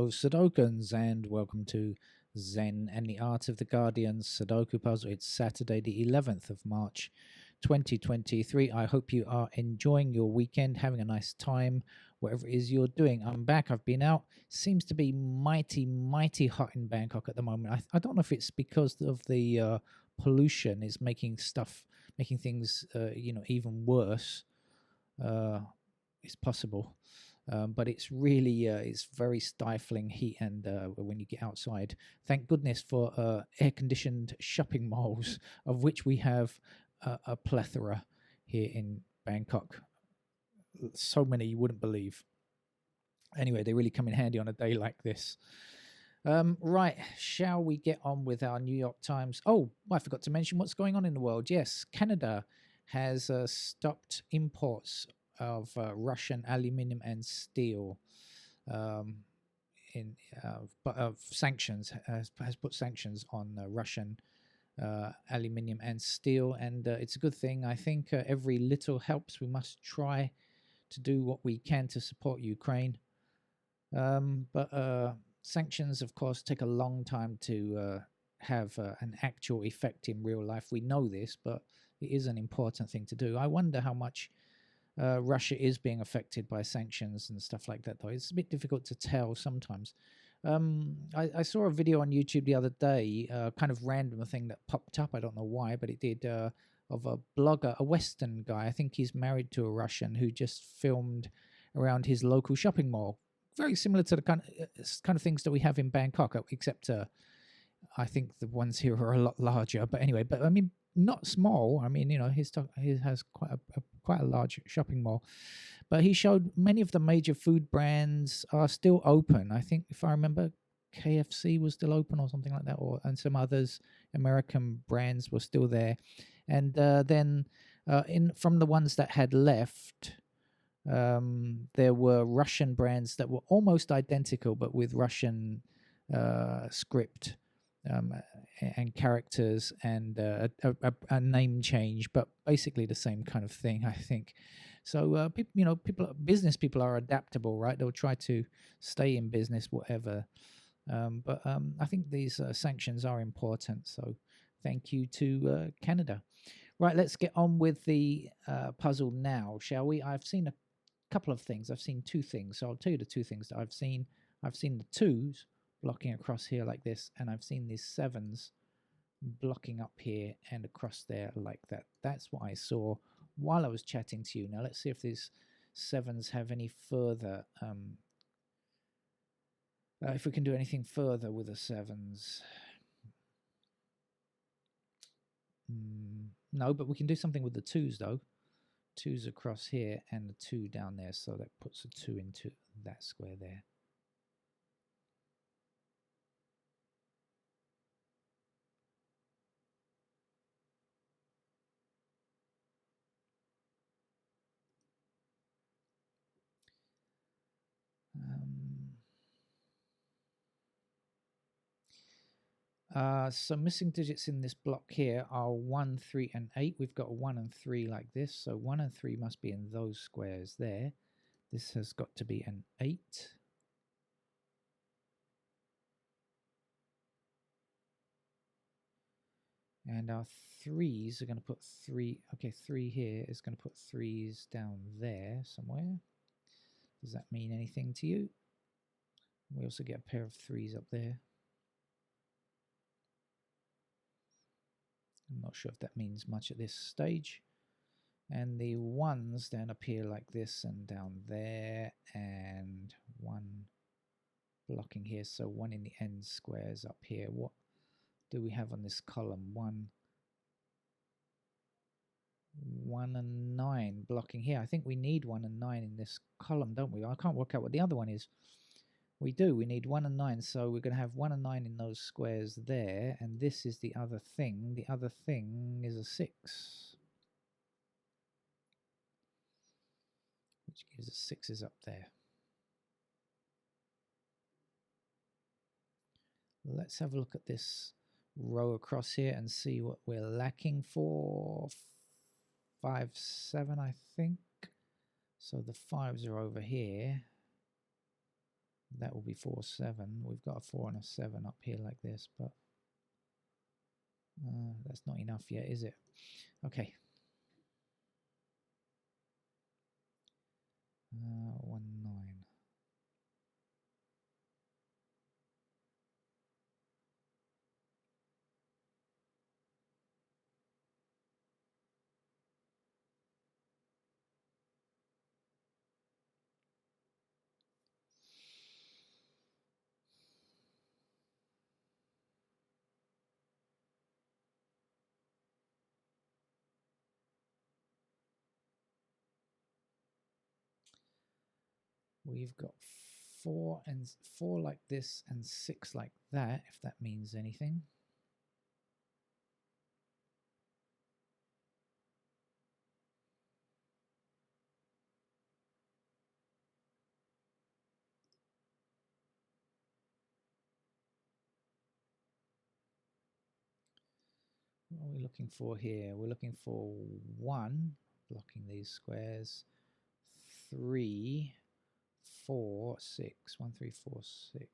Hello, Sudokans, and welcome to Zen and the Art of the Guardian Sudoku Puzzle. It's Saturday, the 11th of March, 2023. I hope you are enjoying your weekend, having a nice time, whatever it is you're doing. I'm back. I've been out. Seems to be mighty hot in Bangkok at the moment. I don't know if it's because of the pollution is making things, even worse. It's possible. But it's really it's very stifling heat, and when you get outside, thank goodness for air-conditioned shopping malls, of which we have a plethora here in Bangkok. So many you wouldn't believe. Anyway, they really come in handy on a day like this. Right, shall we get on with our New York Times? Oh, I forgot to mention what's going on in the world. Yes, Canada has stopped imports of Russian aluminium and steel. Um, of sanctions has put sanctions on Russian aluminium and steel, and it's a good thing. I think every little helps. We must try to do what we can to support Ukraine. But sanctions, of course, take a long time to have an actual effect in real life. We know this, but it is an important thing to do. I wonder how much Russia is being affected by sanctions and stuff like that, though. It's a bit difficult to tell sometimes. I saw a video on YouTube the other day, kind of random thing that popped up. I don't know why, but it did, of a blogger, a Western guy. I think he's married to a Russian, who just filmed around his local shopping mall. Very similar to the kind of things that we have in Bangkok, except I think the ones here are a lot larger. But anyway, I mean, not small. I mean, he has quite a large shopping mall. But he showed many of the major food brands are still open. I think, if I remember, KFC was still open or something like that, and some others, American brands, were still there. And then from the ones that had left, there were Russian brands that were almost identical, but with Russian script and characters, and a name change, but basically the same kind of thing, I think. So business people are adaptable, right? They'll try to stay in business, whatever. But I think these sanctions are important. So thank you to Canada. Right, let's get on with the puzzle now, shall we? I've seen a couple of things. I've seen two things. So I'll tell you the two things that I've seen. I've seen the twos blocking across here like this, and I've seen these sevens blocking up here and across there like that. That's what I saw while I was chatting to you. Now let's see if these sevens have any further, if we can do anything further with the sevens. No, but we can do something with the twos though. Twos across here and the two down there, so that puts a two into that square there. So missing digits in this block here are 1, 3, and 8. We've got 1 and 3 like this, so 1 and 3 must be in those squares there. This has got to be an 8. And our 3s are going to put 3. Okay, 3 here is going to put 3s down there somewhere. Does that mean anything to you? We also get a pair of 3s up there. I'm not sure if that means much at this stage. And the 1s then appear like this and down there, and 1 blocking here, so 1 in the end squares up here. What do we have on this column? 1 and 9 blocking here. I think we need 1 and 9 in this column, don't we? I can't work out what the other one is. We do. We need 1 and 9, so we're going to have 1 and 9 in those squares there, and this is the other thing. The other thing is a 6, which gives us 6s up there. Let's have a look at this row across here and see what we're lacking for. 5, 7, I think. So the 5s are over here. That will be 4, 7. We've got a 4 and a 7 up here like this, but that's not enough yet, is it? Okay. 1, 9. We've got 4 and 4 like this and 6 like that, if that means anything. What are we looking for here? We're looking for 1, blocking these squares, 3, 4, 6. 1, 3, 4, 6.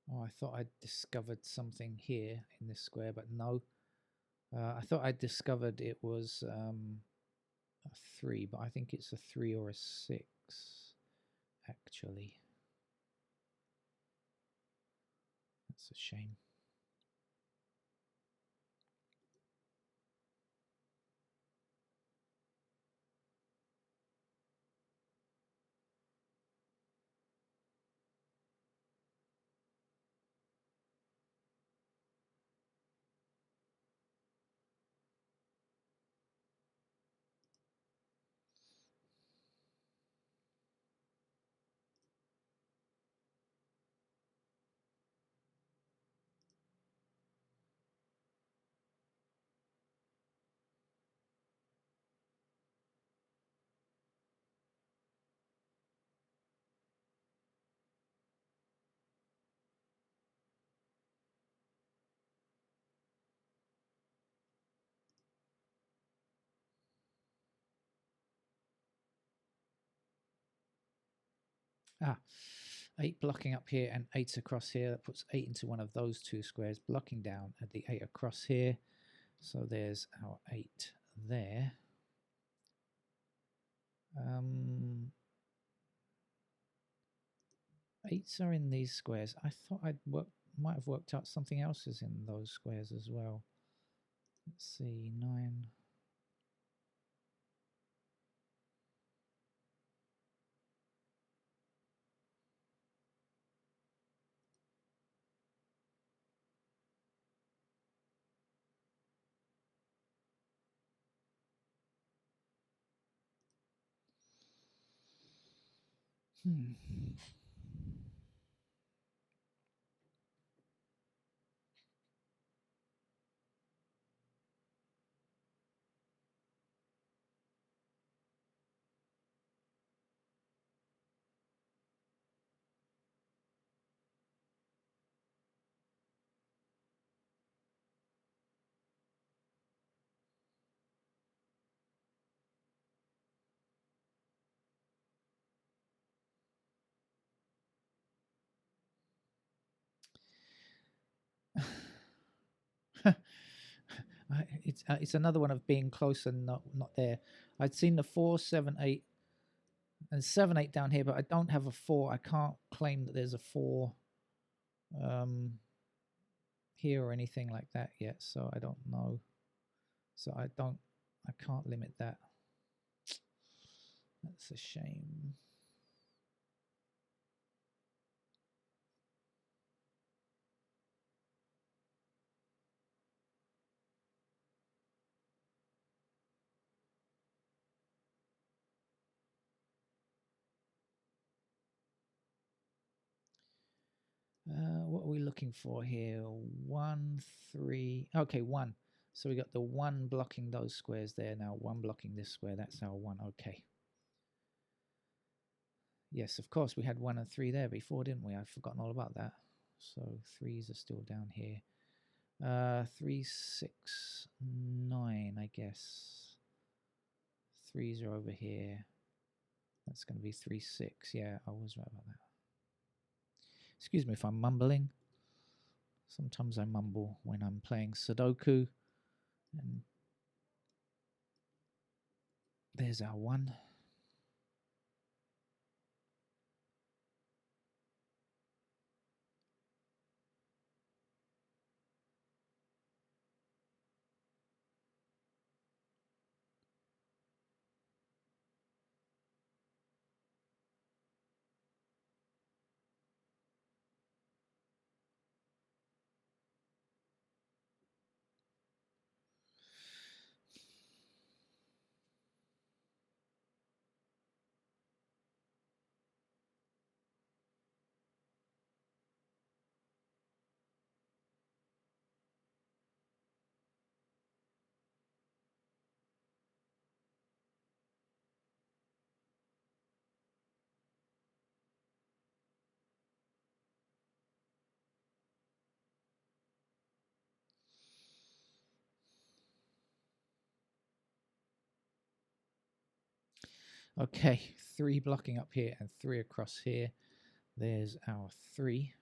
Oh, I thought I'd discovered something here in this square, but no. I thought I'd discovered it was a 3, but I think it's a 3 or a 6, actually. That's a shame. Ah, 8 blocking up here and 8 across here. That puts 8 into one of those 2 squares, blocking down at the 8 across here. So there's our 8 there. 8s are in these squares. I thought might have worked out something else is in those squares as well. Let's see, 9. Hmm. It's another one of being close and not there. I'd seen the 4, 7, 8, and 7, 8 down here, but I don't have a 4. I can't claim that there's a 4 um, here or anything like that yet. So I don't know. So I can't limit that. That's a shame. What are we looking for here? 1, 3. Okay, 1. So we got the 1 blocking those squares there. Now 1 blocking this square. That's our 1. Okay. Yes, of course, we had 1 and 3 there before, didn't we? I've forgotten all about that. So 3s are still down here. 3, 6, 9, I guess. 3s are over here. That's going to be 3, 6. Yeah, I was right about that. Excuse me if I'm mumbling. Sometimes I mumble when I'm playing Sudoku. And there's our 1. Okay, 3 blocking up here and 3 across here. There's our 3.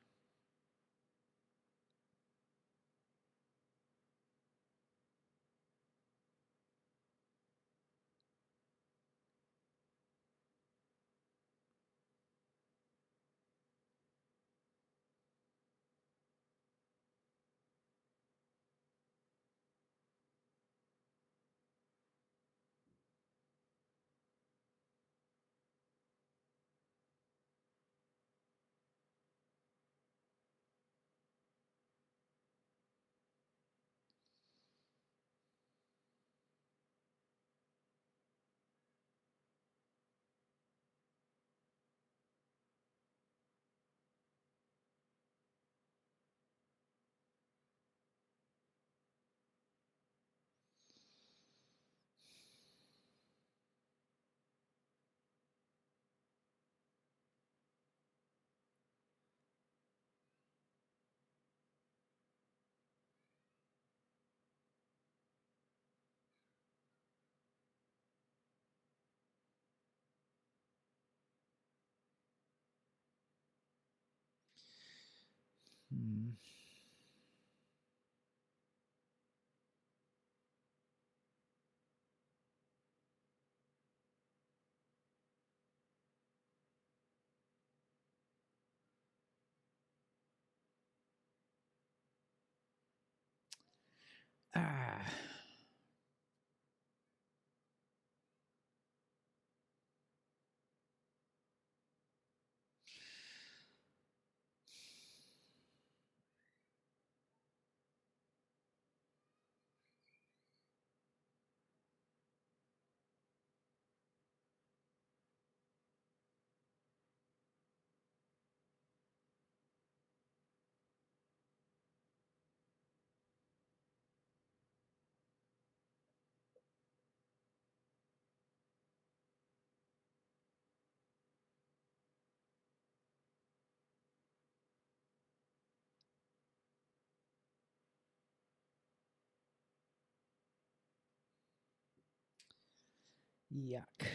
Yuck.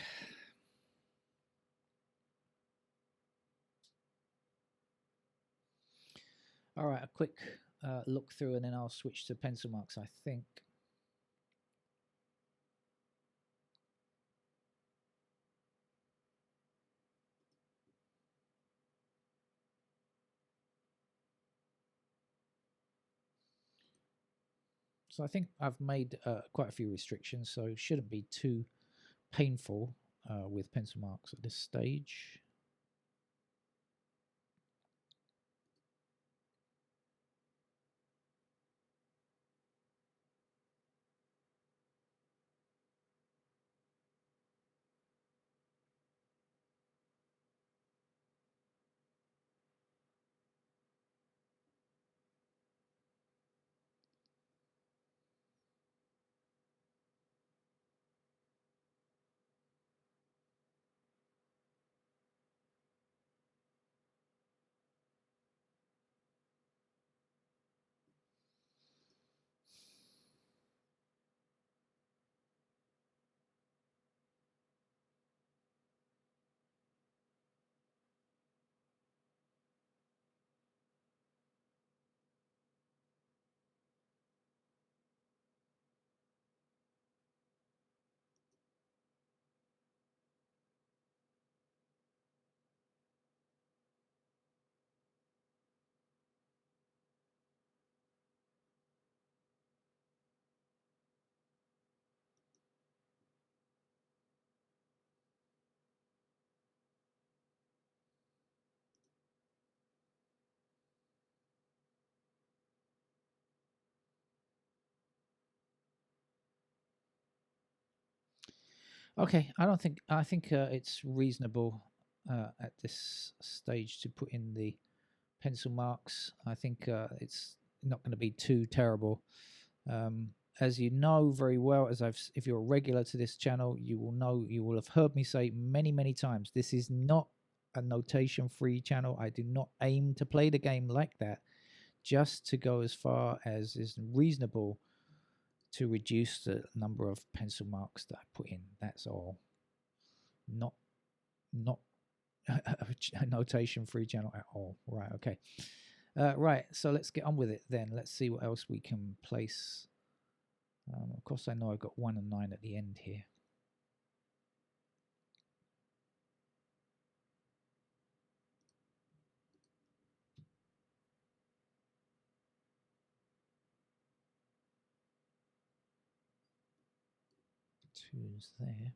All right, a quick look through and then I'll switch to pencil marks, I think. So I think I've made quite a few restrictions, so it shouldn't be too painful with pencil marks at this stage. Okay, I think it's reasonable at this stage to put in the pencil marks. I think it's not going to be too terrible. As you know very well, if you're a regular to this channel, you will have heard me say many times, this is not a notation free channel. I do not aim to play the game like that, just to go as far as is reasonable to reduce the number of pencil marks that I put in. That's all. Not a notation free channel at all. Right, okay. Right, so let's get on with it then. Let's see what else we can place. Of course, I know I've got 1 and 9 at the end here. Two's there.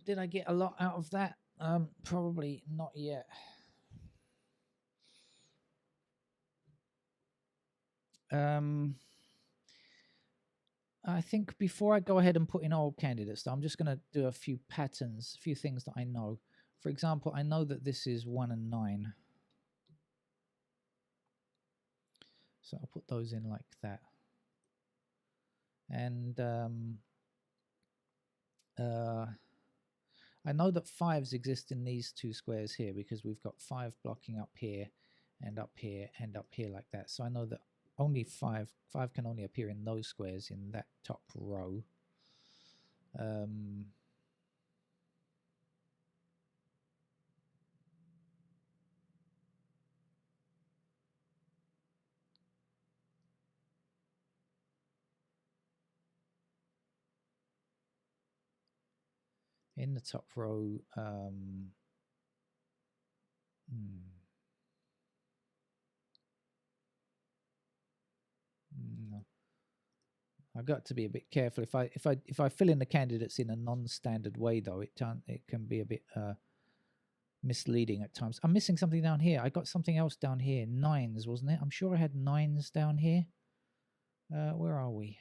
Did I get a lot out of that? Probably not yet. I think before I go ahead and put in all candidates, I'm just going to do a few patterns, a few things that I know. For example, I know that this is 1 and 9. So I'll put those in like that. And I know that 5s exist in these two squares here because we've got 5 blocking up here and up here and up here like that. So I know that only 5 can only appear in those squares in that top row. In the top row, no. I've got to be a bit careful. If I fill in the candidates in a non-standard way, though, it can be a bit misleading at times. I'm missing something down here. I got something else down here. 9s, wasn't it? I'm sure I had 9s down here. Where are we?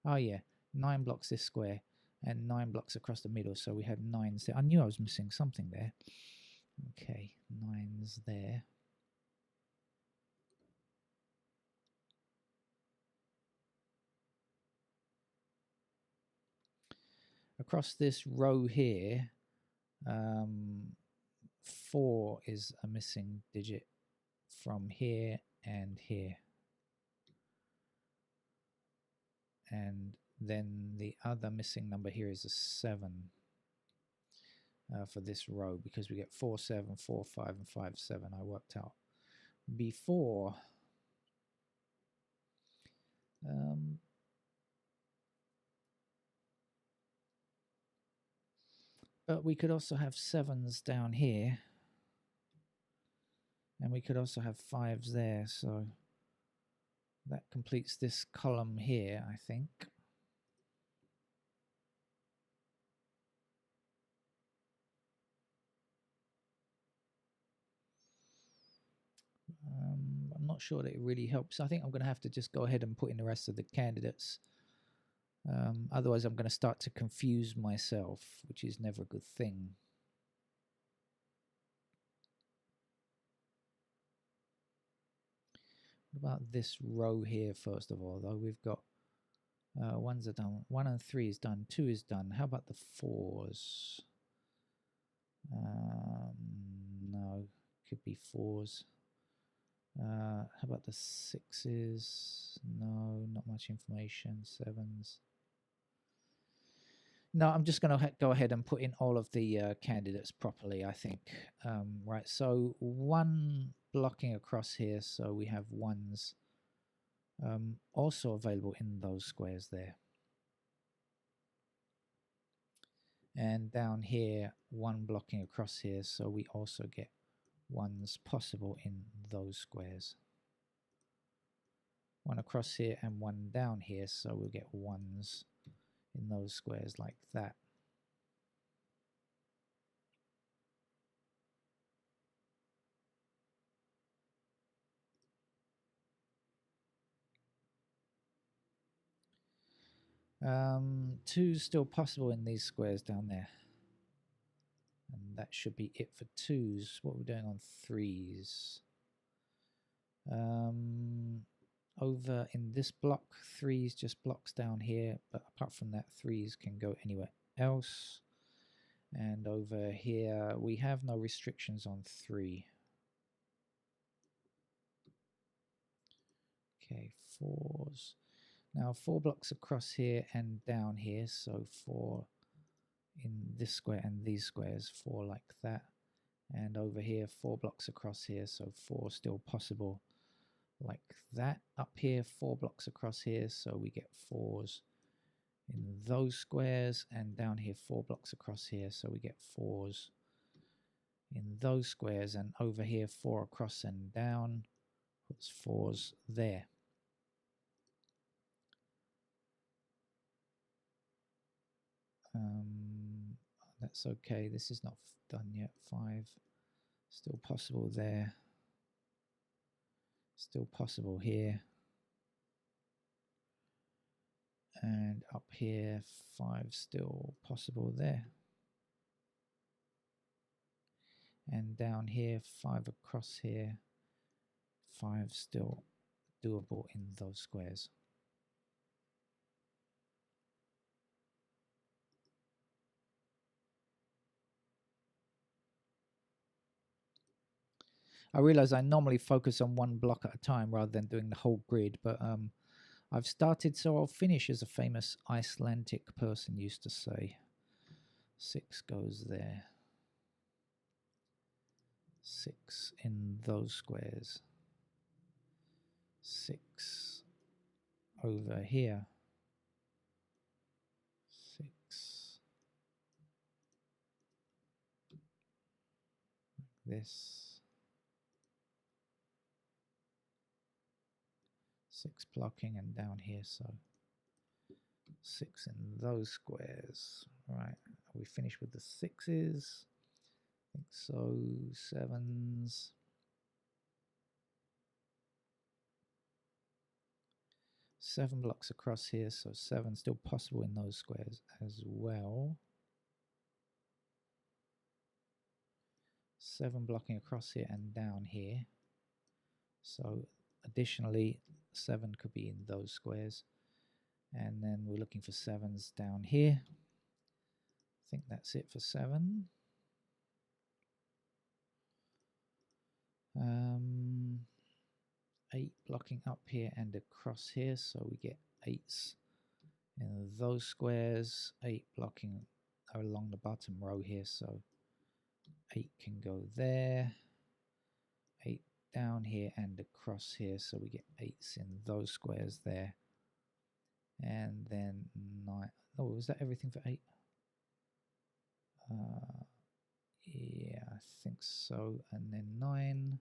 Oh yeah, 9 blocks this square and 9 blocks across the middle. So we had 9s there. I knew I was missing something there. Okay, 9s there. Across this row here, 4 is a missing digit from here and here. And then the other missing number here is a 7 for this row, because we get 4, 7, 4, 5, and 5, 7. I worked out before. But we could also have 7s down here. And we could also have 5s there. So that completes this column here, I think. I'm not sure that it really helps. I think I'm going to have to just go ahead and put in the rest of the candidates. Otherwise, I'm going to start to confuse myself, which is never a good thing. What about this row here, first of all, though? We've got 1s are done. 1 and 3 is done. 2 is done. How about the 4s? No, could be 4s. How about the 6s? No, not much information. 7s. No, I'm just going to go ahead and put in all of the candidates properly, I think. Right, so 1 blocking across here, so we have 1s also available in those squares there. And down here, 1 blocking across here, so we also get 1s possible in those squares. 1 across here and 1 down here, so we'll get 1s in those squares like that. Two's still possible in these squares down there. And that should be it for 2s. What we're doing on 3s. Over in this block, 3s just blocks down here, but apart from that, 3s can go anywhere else. And over here, we have no restrictions on 3. Okay, 4s. Now 4 blocks across here and down here, so 4 in this square and these squares, 4 like that. And over here, 4 blocks across here, so 4 still possible like that. Up here, 4 blocks across here, so we get 4s in those squares. And down here, 4 blocks across here, so we get 4s in those squares. And over here, 4 across and down, puts 4s there. That's okay. This is not done yet. 5 still possible there. Still possible here. And up here, 5 still possible there. And down here, 5 across here, 5 still doable in those squares. I realize I normally focus on one block at a time rather than doing the whole grid, but I've started so I'll finish, as a famous Icelandic person used to say. 6 goes there. 6 in those squares. 6 over here. 6. This. 6 blocking and down here, so 6 in those squares. Right, are we finished with the 6s? I think so. 7s. 7 blocks across here, so 7 still possible in those squares as well. 7 blocking across here and down here. So additionally, 7 could be in those squares. And then we're looking for 7s down here. I think that's it for 7. 8 blocking up here and across here, so we get 8s in those squares. 8 blocking along the bottom row here, so 8 can go there. 8 down here and across here, so we get 8s in those squares there. And then 9. Oh, was that everything for 8? Yeah, I think so. And then 9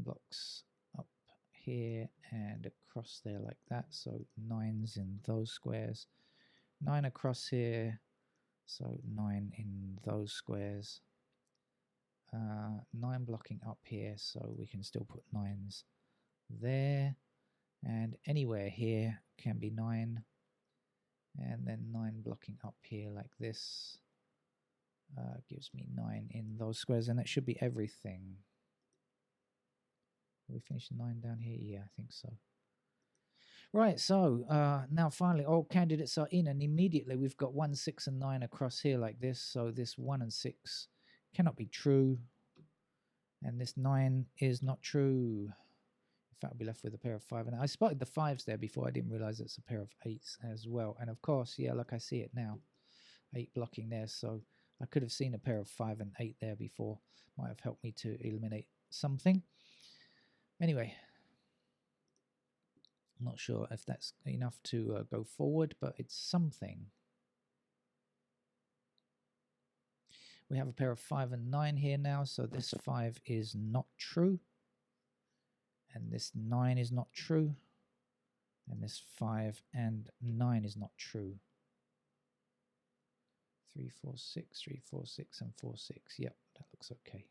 blocks up here and across there like that, so 9s in those squares. 9 across here, so 9 in those squares. 9 blocking up here, so we can still put 9s there, and anywhere here can be 9, and then 9 blocking up here like this gives me 9 in those squares, and that should be everything. We finished 9 down here? Yeah, I think so. Right, so now finally all candidates are in, and immediately we've got 1, 6 and 9 across here like this, so this 1 and 6 cannot be true, and this 9 is not true. In fact, I'll be left with a pair of 5, and I spotted the 5s there before. I didn't realize it's a pair of 8s as well, and of course, yeah, like I see it now, 8 blocking there, so I could have seen a pair of 5 and 8 there before. Might have helped me to eliminate something. Anyway, I'm not sure if that's enough to go forward, but it's something. We have a pair of 5 and 9 here now, so this 5 is not true, and this 9 is not true, and this 5 and 9 is not true. 3, 4, 6, 3, 4, 6, and 4, 6. Yep, that looks okay.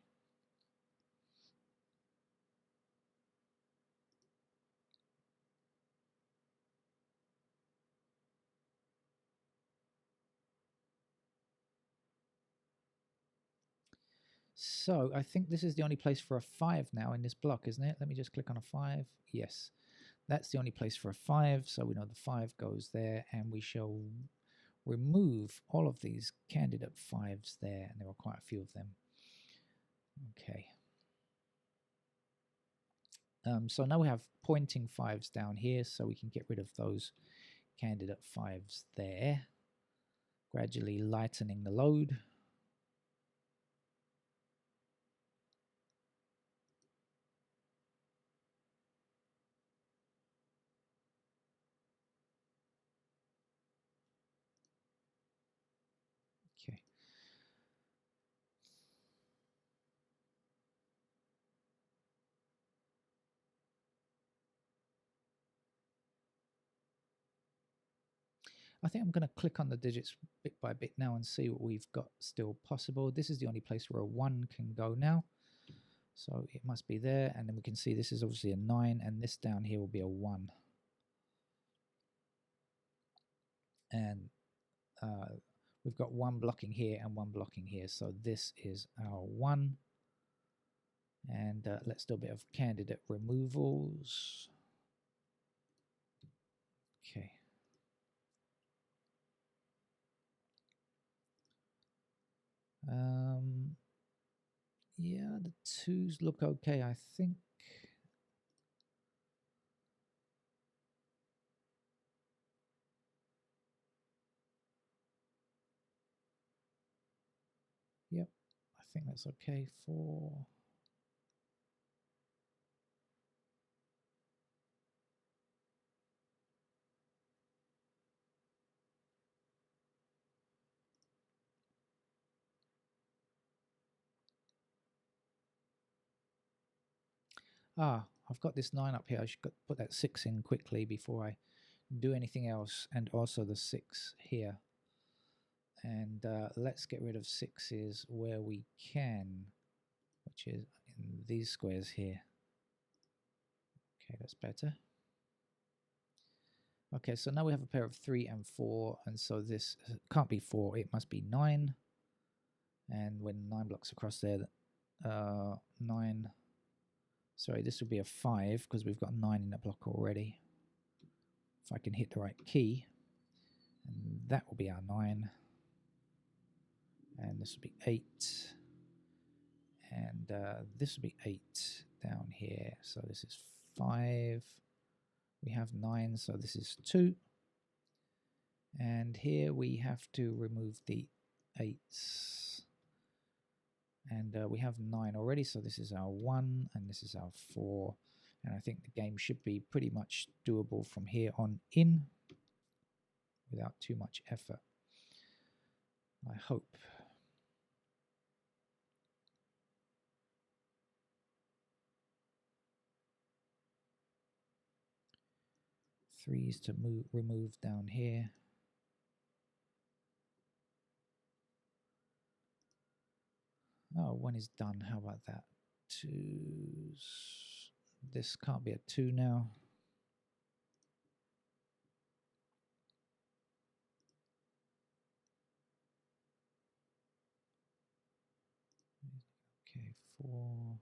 So I think this is the only place for a 5 now in this block, isn't it? Let me just click on a 5. Yes, that's the only place for a 5. So we know the 5 goes there, and we shall remove all of these candidate 5s there, and there are quite a few of them. Okay. So now we have pointing 5s down here, so we can get rid of those candidate 5s there, gradually lightening the load. Okay. I think I'm going to click on the digits bit by bit now and see what we've got still possible. This is the only place where a 1 can go now. So it must be there. And then we can see this is obviously a 9, and this down here will be a 1. And we've got 1 blocking here and 1 blocking here. So this is our 1. And let's do a bit of candidate removals. Okay. Yeah, the 2s look okay, I think. Yep, I think that's okay for... I've got this 9 up here. I should put that 6 in quickly before I do anything else, and also the 6 here. And let's get rid of 6s where we can, which is in these squares here. Okay, that's better. Okay, so now we have a pair of 3 and 4, and so this can't be 4, it must be 9. And when 9 blocks across there, 9... Sorry, this would be a 5 because we've got 9 in the block already. If I can hit the right key, and that will be our 9. And this will be 8. And this will be 8 down here. So this is 5. We have 9, so this is 2. And here we have to remove the 8s. And we have 9 already, so this is our 1, and this is our 4. And I think the game should be pretty much doable from here on in without too much effort. I hope. Threes to remove down here. Oh, 1 is done. How about that? 2s. This can't be a 2 now. Okay, 4.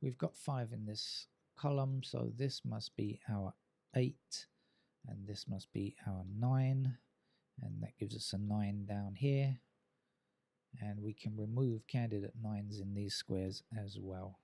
We've got 5 in this column, so this must be our 8, and this must be our 9, and that gives us a 9 down here. And we can remove candidate 9s in these squares as well.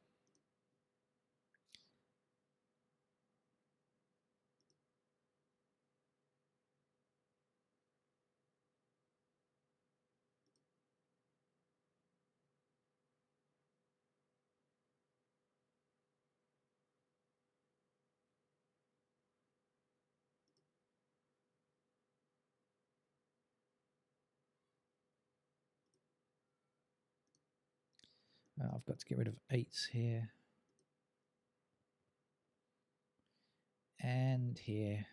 I've got to get rid of 8s here. And here.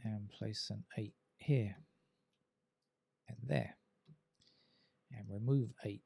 And place an 8 here. And there. And remove 8.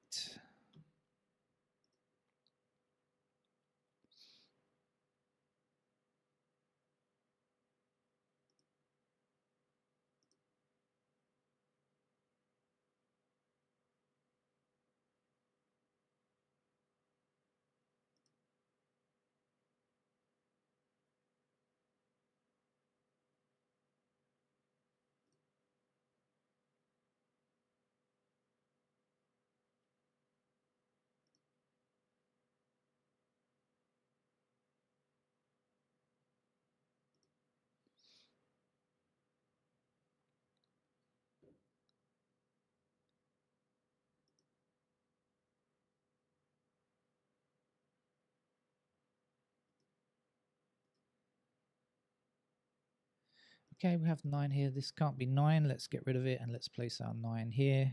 Okay, we have 9 here. This can't be 9. Let's get rid of it and let's place our 9 here.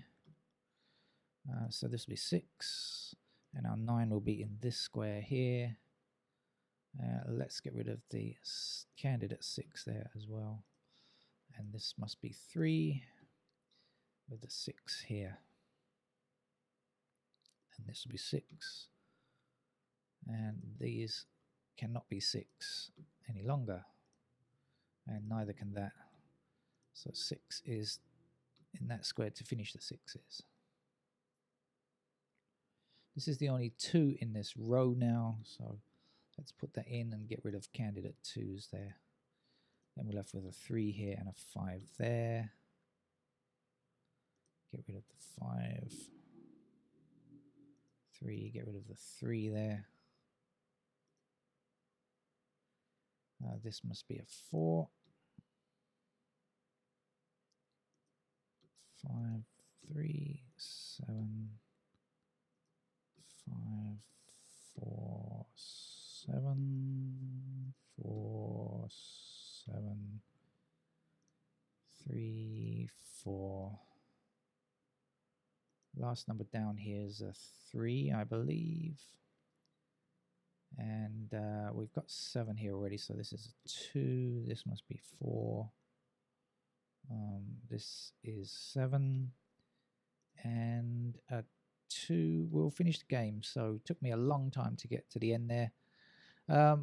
So this will be 6. And our 9 will be in this square here. Let's get rid of the candidate 6 there as well. And this must be 3 with the 6 here. And this will be 6. And these cannot be 6 any longer. and neither can that. So 6 is in that square to finish the 6s. This is the only 2 in this row now, so let's put that in and get rid of candidate 2s there. Then we're left with a 3 here and a 5 there. Get rid of the 5. 3, get rid of the 3 there. This must be a 4. 5, 3, 7, 5, 4, 7, 4, 7, 3, 4. Last number down here is a 3, I believe. And we've got 7 here already, so this is a 2. This must be 4. This is 7. And a 2 will finish the game. So it took me a long time to get to the end there.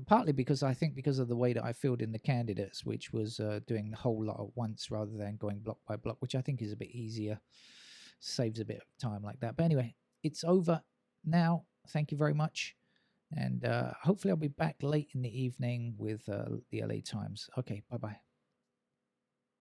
Partly because I think because of the way that I filled in the candidates, which was doing the whole lot at once rather than going block by block, which I think is a bit easier. Saves a bit of time like that. But anyway, it's over now. Thank you very much. And hopefully I'll be back late in the evening with the LA Times. Okay, bye-bye.